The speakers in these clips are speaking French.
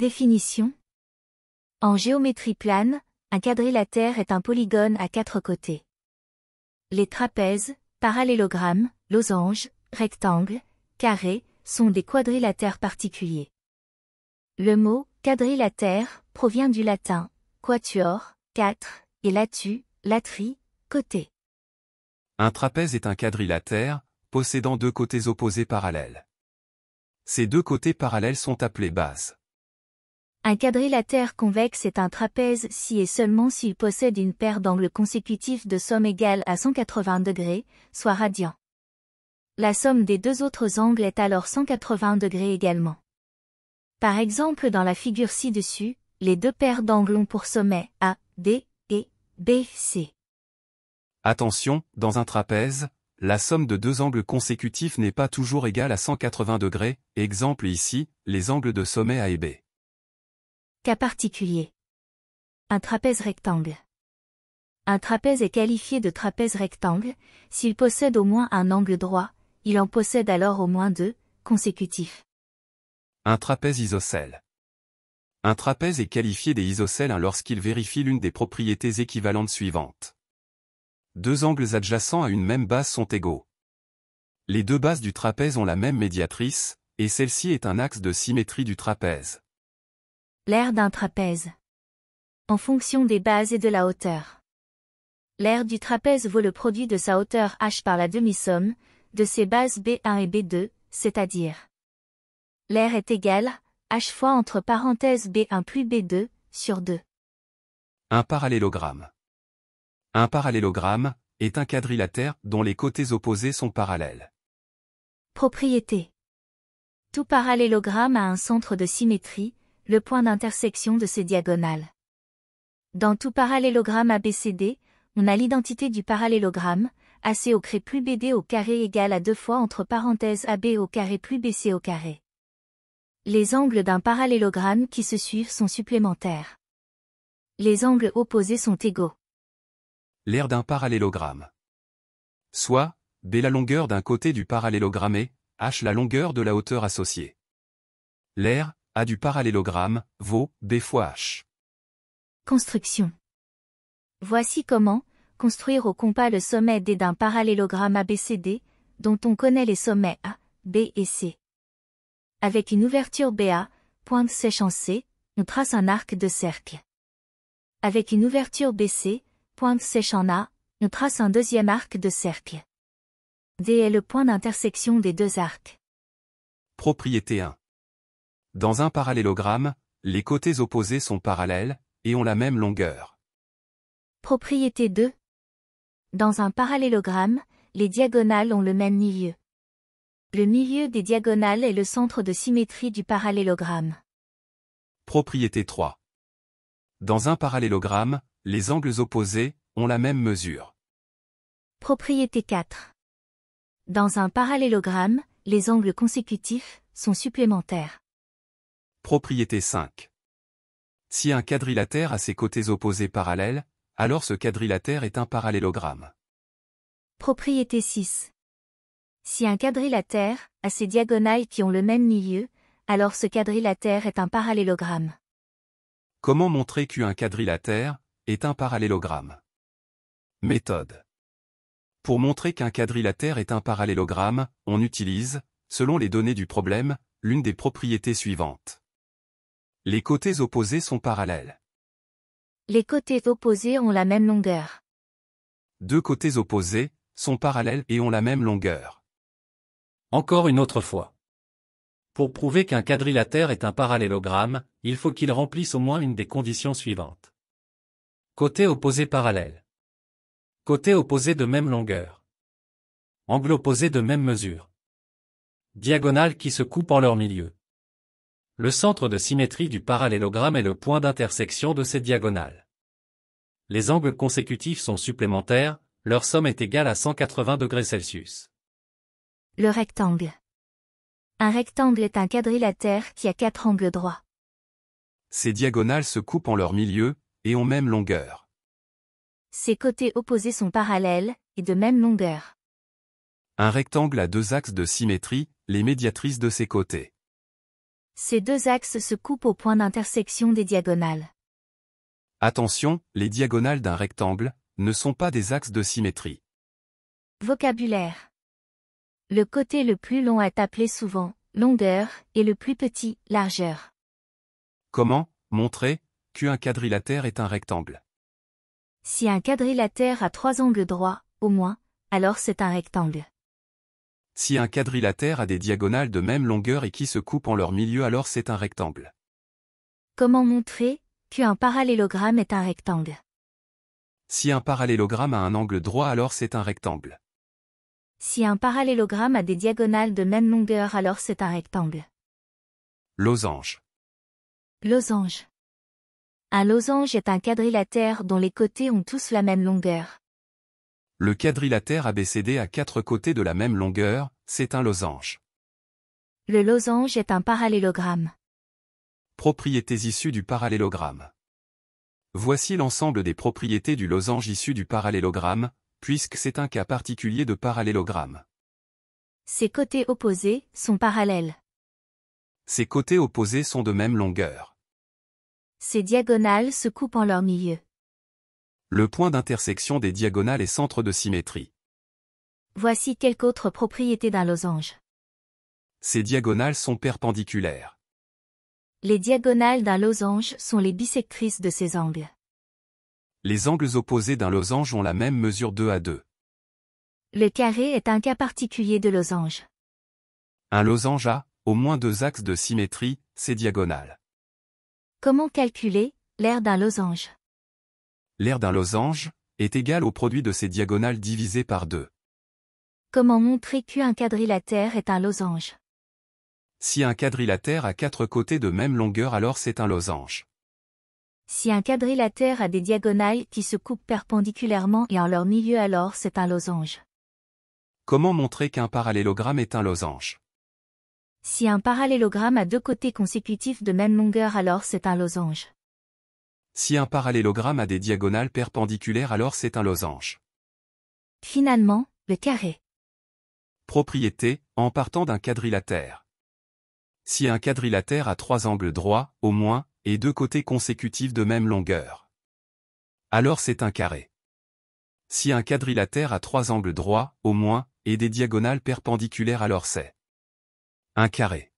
Définition. En géométrie plane, un quadrilatère est un polygone à 4 côtés. Les trapèzes, parallélogrammes, losanges, rectangles, carrés, sont des quadrilatères particuliers. Le mot « quadrilatère » provient du latin « quatuor », 4, et latu, latri, côté. Un trapèze est un quadrilatère, possédant deux côtés opposés parallèles. Ces deux côtés parallèles sont appelés bases. Un quadrilatère convexe est un trapèze si et seulement s'il possède une paire d'angles consécutifs de somme égale à 180 degrés, soit radians. La somme des deux autres angles est alors 180 degrés également. Par exemple dans la figure ci-dessus, les deux paires d'angles ont pour sommet A, D et B, C. Attention, dans un trapèze, la somme de deux angles consécutifs n'est pas toujours égale à 180 degrés, exemple ici, les angles de sommet A et B. Cas particulier. Un trapèze rectangle. Un trapèze est qualifié de trapèze rectangle, s'il possède au moins un angle droit, il en possède alors au moins deux, consécutifs. Un trapèze isocèle. Un trapèze est qualifié des isocèles lorsqu'il vérifie l'une des propriétés équivalentes suivantes. Deux angles adjacents à une même base sont égaux. Les deux bases du trapèze ont la même médiatrice, et celle-ci est un axe de symétrie du trapèze. L'aire d'un trapèze. En fonction des bases et de la hauteur. L'aire du trapèze vaut le produit de sa hauteur h par la demi-somme, de ses bases B1 et B2, c'est-à-dire. L'aire est égale, h fois entre parenthèses B1 plus B2, sur 2. Un parallélogramme. Un parallélogramme est un quadrilatère dont les côtés opposés sont parallèles. Propriété. Tout parallélogramme a un centre de symétrie, le point d'intersection de ses diagonales. Dans tout parallélogramme ABCD, on a l'identité du parallélogramme, AC au carré plus BD au carré égale à 2 fois entre parenthèses AB au carré plus BC au carré. Les angles d'un parallélogramme qui se suivent sont supplémentaires. Les angles opposés sont égaux. L'aire d'un parallélogramme. Soit, B la longueur d'un côté du parallélogramme et H la longueur de la hauteur associée. L'aire A du parallélogramme vaut B fois H. Construction. Voici comment construire au compas le sommet D d'un parallélogramme ABCD, dont on connaît les sommets A, B et C. Avec une ouverture BA, pointe sèche en C, on trace un arc de cercle. Avec une ouverture BC, pointe sèche en A, on trace un deuxième arc de cercle. D est le point d'intersection des deux arcs. Propriété 1. Dans un parallélogramme, les côtés opposés sont parallèles, et ont la même longueur. Propriété 2. Dans un parallélogramme, les diagonales ont le même milieu. Le milieu des diagonales est le centre de symétrie du parallélogramme. Propriété 3. Dans un parallélogramme, les angles opposés ont la même mesure. Propriété 4. Dans un parallélogramme, les angles consécutifs sont supplémentaires. Propriété 5. Si un quadrilatère a ses côtés opposés parallèles, alors ce quadrilatère est un parallélogramme. Propriété 6. Si un quadrilatère a ses diagonales qui ont le même milieu, alors ce quadrilatère est un parallélogramme. Comment montrer qu'un quadrilatère est un parallélogramme? Méthode. Pour montrer qu'un quadrilatère est un parallélogramme, on utilise, selon les données du problème, l'une des propriétés suivantes. Les côtés opposés sont parallèles. Les côtés opposés ont la même longueur. Deux côtés opposés sont parallèles et ont la même longueur. Encore une autre fois. Pour prouver qu'un quadrilatère est un parallélogramme, il faut qu'il remplisse au moins une des conditions suivantes. Côtés opposés parallèles. Côtés opposés de même longueur. Angles opposés de même mesure. Diagonales qui se coupent en leur milieu. Le centre de symétrie du parallélogramme est le point d'intersection de ces diagonales. Les angles consécutifs sont supplémentaires, leur somme est égale à 180 degrés Celsius. Le rectangle. Un rectangle est un quadrilatère qui a 4 angles droits. Ces diagonales se coupent en leur milieu, et ont même longueur. Ses côtés opposés sont parallèles, et de même longueur. Un rectangle a deux axes de symétrie, les médiatrices de ses côtés. Ces deux axes se coupent au point d'intersection des diagonales. Attention, les diagonales d'un rectangle ne sont pas des axes de symétrie. Vocabulaire. Le côté le plus long est appelé souvent longueur et le plus petit largeur. Comment montrer qu'un quadrilatère est un rectangle? Si un quadrilatère a 3 angles droits, au moins, alors c'est un rectangle. Si un quadrilatère a des diagonales de même longueur et qui se coupent en leur milieu, alors c'est un rectangle. Comment montrer qu'un parallélogramme est un rectangle? Si un parallélogramme a un angle droit, alors c'est un rectangle. Si un parallélogramme a des diagonales de même longueur, alors c'est un rectangle. Losange. Losange. Un losange est un quadrilatère dont les côtés ont tous la même longueur. Le quadrilatère ABCD a 4 côtés de la même longueur, c'est un losange. Le losange est un parallélogramme. Propriétés issues du parallélogramme. Voici l'ensemble des propriétés du losange issu du parallélogramme, puisque c'est un cas particulier de parallélogramme. Ses côtés opposés sont parallèles. Ses côtés opposés sont de même longueur. Ses diagonales se coupent en leur milieu. Le point d'intersection des diagonales est centre de symétrie. Voici quelques autres propriétés d'un losange. Ces diagonales sont perpendiculaires. Les diagonales d'un losange sont les bissectrices de ses angles. Les angles opposés d'un losange ont la même mesure 2 à 2. Le carré est un cas particulier de losange. Un losange a, au moins 2 axes de symétrie, ses diagonales. Comment calculer l'aire d'un losange? L'aire d'un losange est égale au produit de ses diagonales divisé par 2. Comment montrer qu'un quadrilatère est un losange? Si un quadrilatère a 4 côtés de même longueur, alors c'est un losange. Si un quadrilatère a des diagonales qui se coupent perpendiculairement et en leur milieu, alors c'est un losange. Comment montrer qu'un parallélogramme est un losange? Si un parallélogramme a 2 côtés consécutifs de même longueur, alors c'est un losange. Si un parallélogramme a des diagonales perpendiculaires, alors c'est un losange. Finalement, le carré. Propriété, en partant d'un quadrilatère. Si un quadrilatère a 3 angles droits, au moins, et 2 côtés consécutifs de même longueur, alors c'est un carré. Si un quadrilatère a 3 angles droits, au moins, et des diagonales perpendiculaires, alors c'est un carré.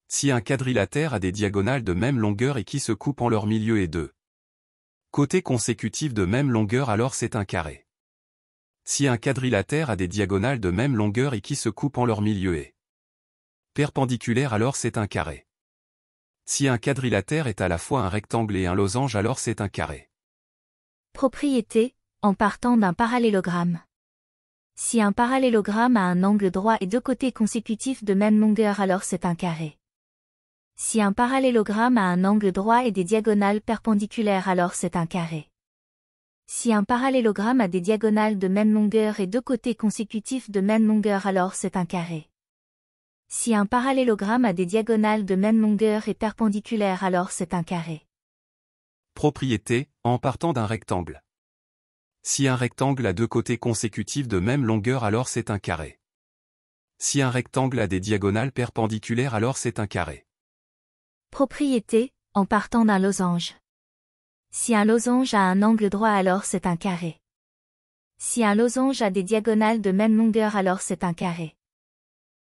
Si un quadrilatère a des diagonales de même longueur et qui se coupent en leur milieu et 2 côtés consécutifs de même longueur, alors c'est un carré. Si un quadrilatère a des diagonales de même longueur et qui se coupent en leur milieu et perpendiculaires, alors c'est un carré. Si un quadrilatère est à la fois un rectangle et un losange, alors c'est un carré. Propriété, en partant d'un parallélogramme. Si un parallélogramme a un angle droit et 2 côtés consécutifs de même longueur, alors c'est un carré. Si un parallélogramme a un angle droit et des diagonales perpendiculaires, alors c'est un carré. Si un parallélogramme a des diagonales de même longueur et 2 côtés consécutifs de même longueur, alors c'est un carré. Si un parallélogramme a des diagonales de même longueur et perpendiculaires, alors c'est un carré. Propriété, en partant d'un rectangle. Si un rectangle a 2 côtés consécutifs de même longueur, alors c'est un carré. Si un rectangle a des diagonales perpendiculaires, alors c'est un carré. Propriété, en partant d'un losange. Si un losange a un angle droit, alors c'est un carré. Si un losange a des diagonales de même longueur, alors c'est un carré.